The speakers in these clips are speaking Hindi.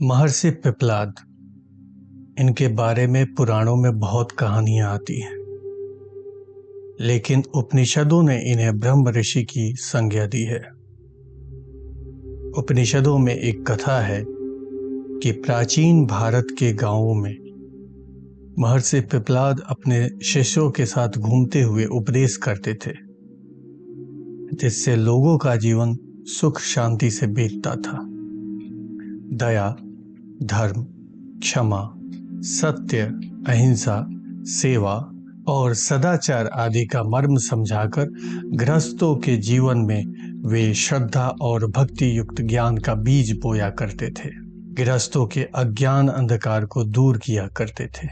महर्षि पिप्पलाद, इनके बारे में पुराणों में बहुत कहानियां आती हैं, लेकिन उपनिषदों ने इन्हें ब्रह्म ऋषि की संज्ञा दी है। उपनिषदों में एक कथा है कि प्राचीन भारत के गांवों में महर्षि पिप्पलाद अपने शिष्यों के साथ घूमते हुए उपदेश करते थे, जिससे लोगों का जीवन सुख शांति से बीतता था। दया, धर्म, क्षमा, सत्य, अहिंसा, सेवा और सदाचार आदि का मर्म समझाकर गृहस्थों के जीवन में वे श्रद्धा और भक्ति युक्त ज्ञान का बीज बोया करते थे। गृहस्थों के अज्ञान अंधकार को दूर किया करते थे।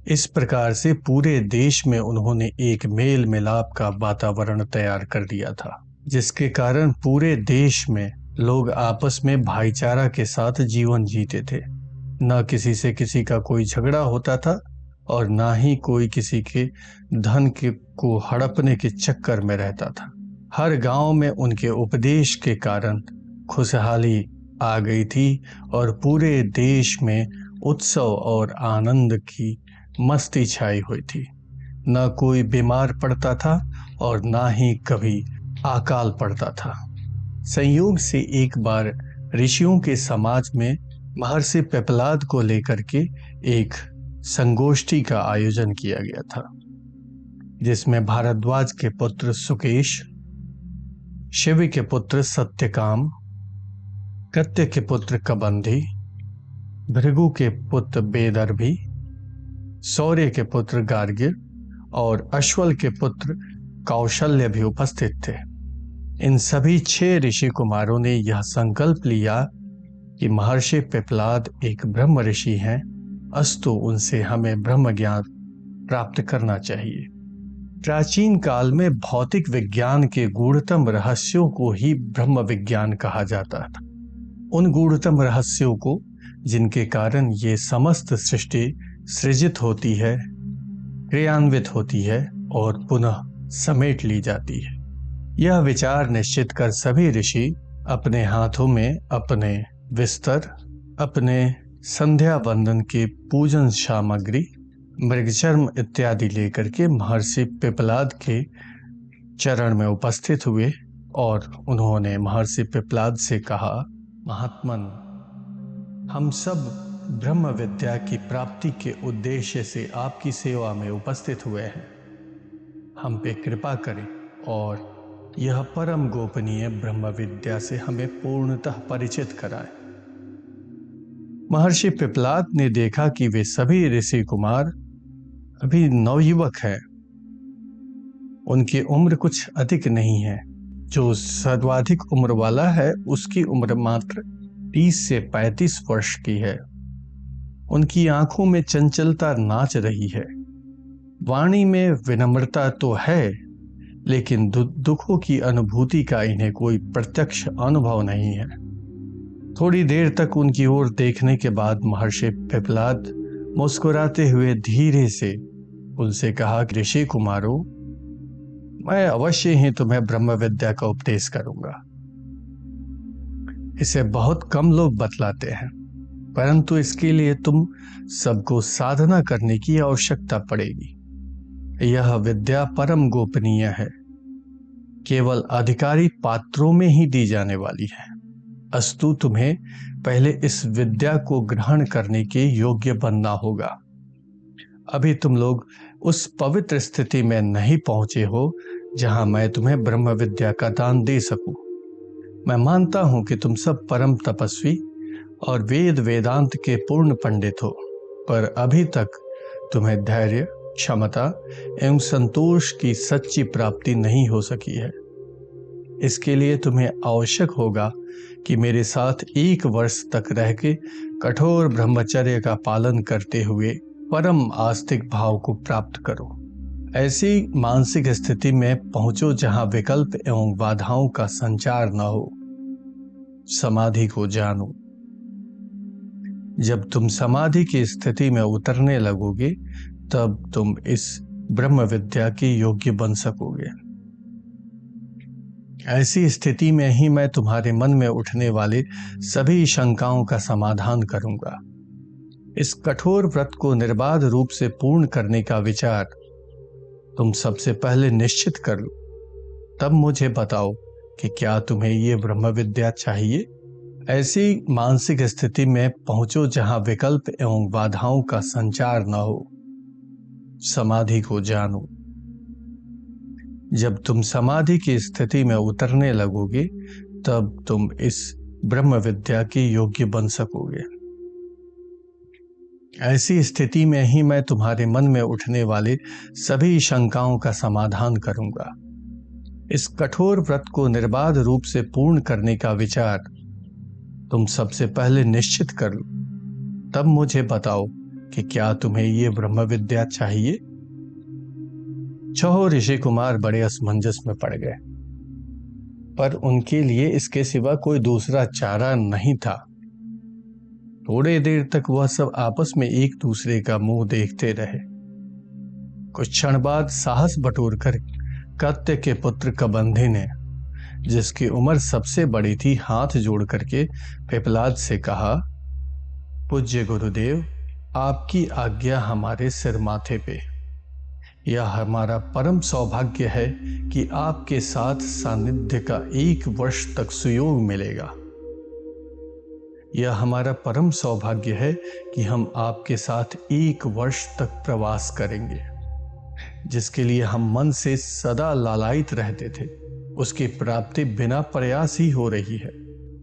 इस प्रकार से पूरे देश में उन्होंने एक मेल मिलाप का वातावरण तैयार कर दिया था, जिसके कारण पूरे देश में लोग आपस में भाईचारा के साथ जीवन जीते थे। न किसी से किसी का कोई झगड़ा होता था और ना ही कोई किसी के धन को हड़पने के चक्कर में रहता था। हर गांव में उनके उपदेश के कारण खुशहाली आ गई थी और पूरे देश में उत्सव और आनंद की मस्ती छाई हुई थी। न कोई बीमार पड़ता था और ना ही कभी अकाल पड़ता था। संयोग से एक बार ऋषियों के समाज में महर्षि पिप्पलाद को लेकर के एक संगोष्ठी का आयोजन किया गया था, जिसमें भारद्वाज के पुत्र सुकेश, शिव के पुत्र सत्यकाम, कृत्य के पुत्र कबंधी, भृगु के पुत्र बेदर्भी, सौर्य के पुत्र गार्ग्य और अश्वल के पुत्र कौशल्य भी उपस्थित थे। इन सभी 6 ऋषि कुमारों ने यह संकल्प लिया कि महर्षि पिप्पलाद एक ब्रह्म ऋषि हैं, अस्तु उनसे हमें ब्रह्म ज्ञान प्राप्त करना चाहिए। प्राचीन काल में भौतिक विज्ञान के गूढ़तम रहस्यों को ही ब्रह्म विज्ञान कहा जाता था। उन गूढ़तम रहस्यों को जिनके कारण ये समस्त सृष्टि सृजित होती है, क्रियान्वित होती है और पुनः समेट ली जाती है। यह विचार निश्चित कर सभी ऋषि अपने हाथों में अपने बिस्तर, अपने संध्या वंदन के पूजन सामग्री, मृगचर्म इत्यादि लेकर के महर्षि पिप्पलाद के चरण में उपस्थित हुए और उन्होंने महर्षि पिप्पलाद से कहा, महात्मन, हम सब ब्रह्म विद्या की प्राप्ति के उद्देश्य से आपकी सेवा में उपस्थित हुए हैं। हम पे कृपा करें और यह परम गोपनीय ब्रह्म विद्या से हमें पूर्णतः परिचित कराएं। महर्षि पिप्पलाद ने देखा कि वे सभी ऋषि कुमार अभी नवयुवक हैं, उनकी उम्र कुछ अधिक नहीं है। जो सर्वाधिक उम्र वाला है उसकी उम्र मात्र 30 से 35 वर्ष की है। उनकी आंखों में चंचलता नाच रही है, वाणी में विनम्रता तो है, लेकिन दुखों की अनुभूति का इन्हें कोई प्रत्यक्ष अनुभव नहीं है। थोड़ी देर तक उनकी ओर देखने के बाद महर्षि पिप्पलाद मुस्कुराते हुए धीरे से उनसे कहा कि ऋषि कुमारों, मैं अवश्य ही तुम्हें ब्रह्म विद्या का उपदेश करूंगा। इसे बहुत कम लोग बतलाते हैं, परंतु इसके लिए तुम सबको साधना करने की आवश्यकता पड़ेगी। यह विद्या परम गोपनीय है, केवल अधिकारी पात्रों में ही दी जाने वाली है। अस्तु तुम्हें पहले इस विद्या को ग्रहण करने के योग्य बनना होगा। अभी तुम लोग उस पवित्र स्थिति में नहीं पहुंचे हो जहां मैं तुम्हें ब्रह्म विद्या का दान दे सकूं। मैं मानता हूं कि तुम सब परम तपस्वी और वेद वेदांत के पूर्ण पंडित हो, पर अभी तक तुम्हें धैर्य, क्षमता एवं संतोष की सच्ची प्राप्ति नहीं हो सकी है। इसके लिए तुम्हें आवश्यक होगा कि मेरे साथ 1 वर्ष तक रह के कठोर ब्रह्मचर्य का पालन करते हुए परम आस्तिक भाव को प्राप्त करो। ऐसी मानसिक स्थिति में पहुंचो जहां विकल्प एवं बाधाओं का संचार न हो। समाधि को जानो। जब तुम समाधि की स्थिति में उतरने लगोगे, तब तुम इस ब्रह्म विद्या के योग्य बन सकोगे। ऐसी स्थिति में ही मैं तुम्हारे मन में उठने वाले सभी शंकाओं का समाधान करूंगा। इस कठोर व्रत को निर्बाध रूप से पूर्ण करने का विचार तुम सबसे पहले निश्चित कर लो, तब मुझे बताओ कि क्या तुम्हें ये ब्रह्म विद्या चाहिए। ऐसी मानसिक स्थिति में पहुंचो जहां विकल्प एवं बाधाओं का संचार न हो। समाधि को जानो। जब तुम समाधि की स्थिति में उतरने लगोगे तब तुम इस ब्रह्म विद्या के योग्य बन सकोगे। ऐसी स्थिति में ही मैं तुम्हारे मन में उठने वाले सभी शंकाओं का समाधान करूंगा। इस कठोर व्रत को निर्बाध रूप से पूर्ण करने का विचार तुम सबसे पहले निश्चित कर लो, तब मुझे बताओ कि क्या तुम्हें ये ब्रह्म विद्या चाहिए। छह ऋषि कुमार बड़े असमंजस में पड़ गए, पर उनके लिए इसके सिवा कोई दूसरा चारा नहीं था। थोड़े देर तक वह सब आपस में एक दूसरे का मुंह देखते रहे। कुछ क्षण बाद साहस बटोरकर कत्य के पुत्र कबंधी ने, जिसकी उम्र सबसे बड़ी थी, हाथ जोड़ करके पिपलाद से कहा, पूज्य गुरुदेव, आपकी आज्ञा हमारे सिर माथे पे। यह हमारा परम सौभाग्य है कि आपके साथ सानिध्य का 1 वर्ष तक सुयोग मिलेगा। यह हमारा परम सौभाग्य है कि हम आपके साथ 1 वर्ष तक प्रवास करेंगे। जिसके लिए हम मन से सदा लालायित रहते थे, उसकी प्राप्ति बिना प्रयास ही हो रही है।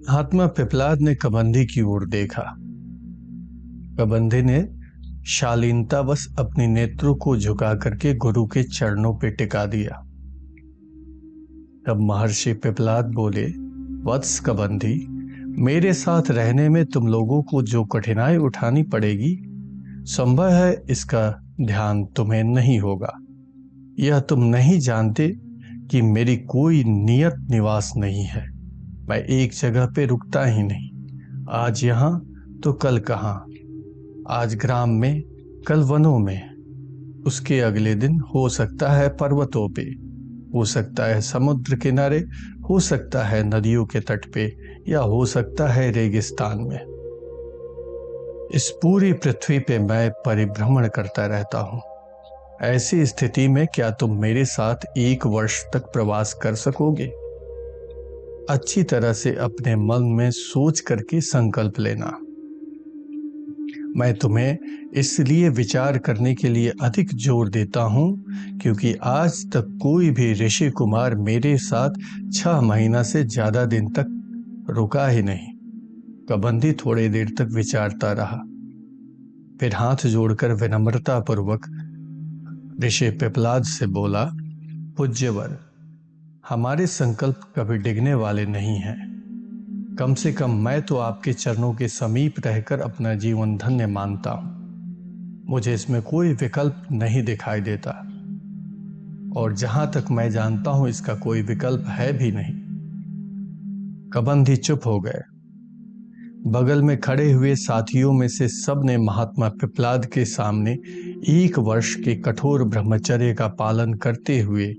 महात्मा पिपलाद ने कबंधी की ओर देखा। कबंधी ने शालीनतावश अपने नेत्रों को झुका करके गुरु के चरणों पे टिका दिया। तब महर्षि पिपलाद बोले, वत्स कबंधी, मेरे साथ रहने में तुम लोगों को जो कठिनाई उठानी पड़ेगी, संभव है इसका ध्यान तुम्हें नहीं होगा। यह तुम नहीं जानते कि मेरी कोई नियत निवास नहीं है। मैं एक जगह पे रुकता ही नहीं। आज यहाँ तो कल कहाँ, आज ग्राम में, कल वनों में, उसके अगले दिन हो सकता है पर्वतों पे, हो सकता है समुद्र किनारे, हो सकता है नदियों के तट पे, या हो सकता है रेगिस्तान में। इस पूरी पृथ्वी पे मैं परिभ्रमण करता रहता हूँ। ऐसी स्थिति में क्या तुम मेरे साथ 1 वर्ष तक प्रवास कर सकोगे? अच्छी तरह से अपने मन में सोच करके संकल्प लेना। मैं तुम्हें इसलिए विचार करने के लिए अधिक जोर देता हूं क्योंकि आज तक कोई भी ऋषि कुमार मेरे साथ 6 महीना से ज्यादा दिन तक रुका ही नहीं। कबंधी थोड़ी देर तक विचारता रहा, फिर हाथ जोड़कर विनम्रता पूर्वक ऋषि पिपलाद से बोला, पूज्यवर, हमारे संकल्प कभी डिगने वाले नहीं हैं। कम से कम मैं तो आपके चरणों के समीप रहकर अपना जीवन धन्य मानता हूं। मुझे इसमें कोई विकल्प नहीं दिखाई देता, और जहां तक मैं जानता हूं इसका कोई विकल्प है भी नहीं। कबंधी चुप हो गए। बगल में खड़े हुए साथियों में से सब ने महात्मा पिपलाद के सामने 1 वर्ष के कठोर ब्रह्मचर्य का पालन करते हुए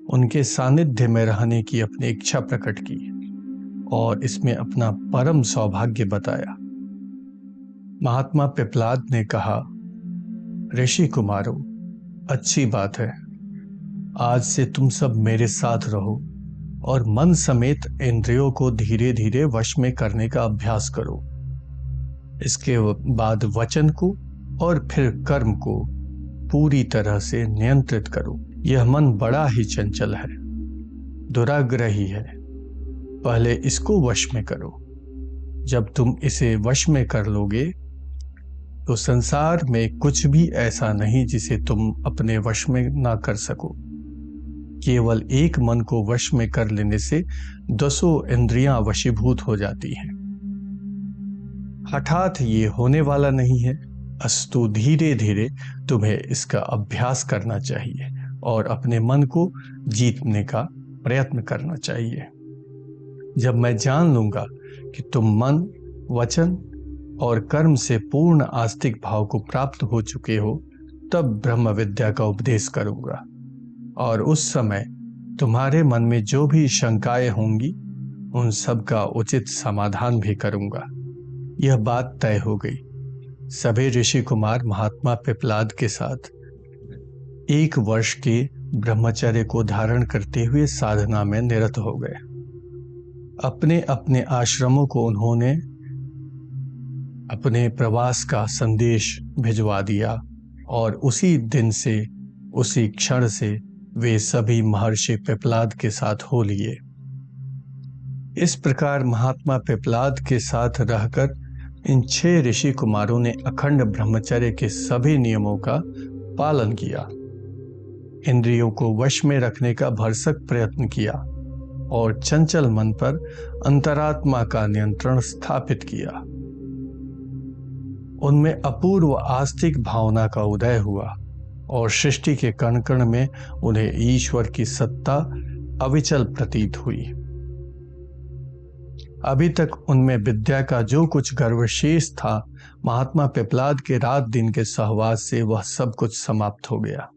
उनके सानिध्य में रहने की अपनी इच्छा प्रकट की और इसमें अपना परम सौभाग्य बताया। महात्मा पिपलाद ने कहा, ऋषि कुमारों, अच्छी बात है। आज से तुम सब मेरे साथ रहो और मन समेत इंद्रियों को धीरे धीरे वश में करने का अभ्यास करो। इसके बाद वचन को और फिर कर्म को पूरी तरह से नियंत्रित करो। यह मन बड़ा ही चंचल है, दुराग्रही है। पहले इसको वश में करो। जब तुम इसे वश में कर लोगे तो संसार में कुछ भी ऐसा नहीं जिसे तुम अपने वश में ना कर सको। केवल एक मन को वश में कर लेने से 10 इंद्रियां वशीभूत हो जाती हैं। हठात ये होने वाला नहीं है, अस्तु धीरे धीरे तुम्हें इसका अभ्यास करना चाहिए और अपने मन को जीतने का प्रयत्न करना चाहिए। जब मैं जान लूंगा कि तुम मन, वचन और कर्म से पूर्ण आस्तिक भाव को प्राप्त हो चुके हो, तब ब्रह्म विद्या का उपदेश करूंगा और उस समय तुम्हारे मन में जो भी शंकाएं होंगी उन सब का उचित समाधान भी करूंगा। यह बात तय हो गई। सभी ऋषि कुमार महात्मा पिप्लाद के साथ 1 वर्ष के ब्रह्मचर्य को धारण करते हुए साधना में निरत हो गए। अपने अपने आश्रमों को उन्होंने अपने प्रवास का संदेश भिजवा दिया और उसी दिन से, उसी क्षण से वे सभी महर्षि पिप्लाद के साथ हो लिए। इस प्रकार महात्मा पिप्लाद के साथ रहकर इन 6 ऋषि कुमारों ने अखंड ब्रह्मचर्य के सभी नियमों का पालन किया, इंद्रियों को वश में रखने का भरसक प्रयत्न किया और चंचल मन पर अंतरात्मा का नियंत्रण स्थापित किया। उनमें अपूर्व आस्तिक भावना का उदय हुआ और सृष्टि के कण कण में उन्हें ईश्वर की सत्ता अविचल प्रतीत हुई। अभी तक उनमें विद्या का जो कुछ गर्व शेष था, महात्मा पिप्लाद के रात दिन के सहवास से वह सब कुछ समाप्त हो गया।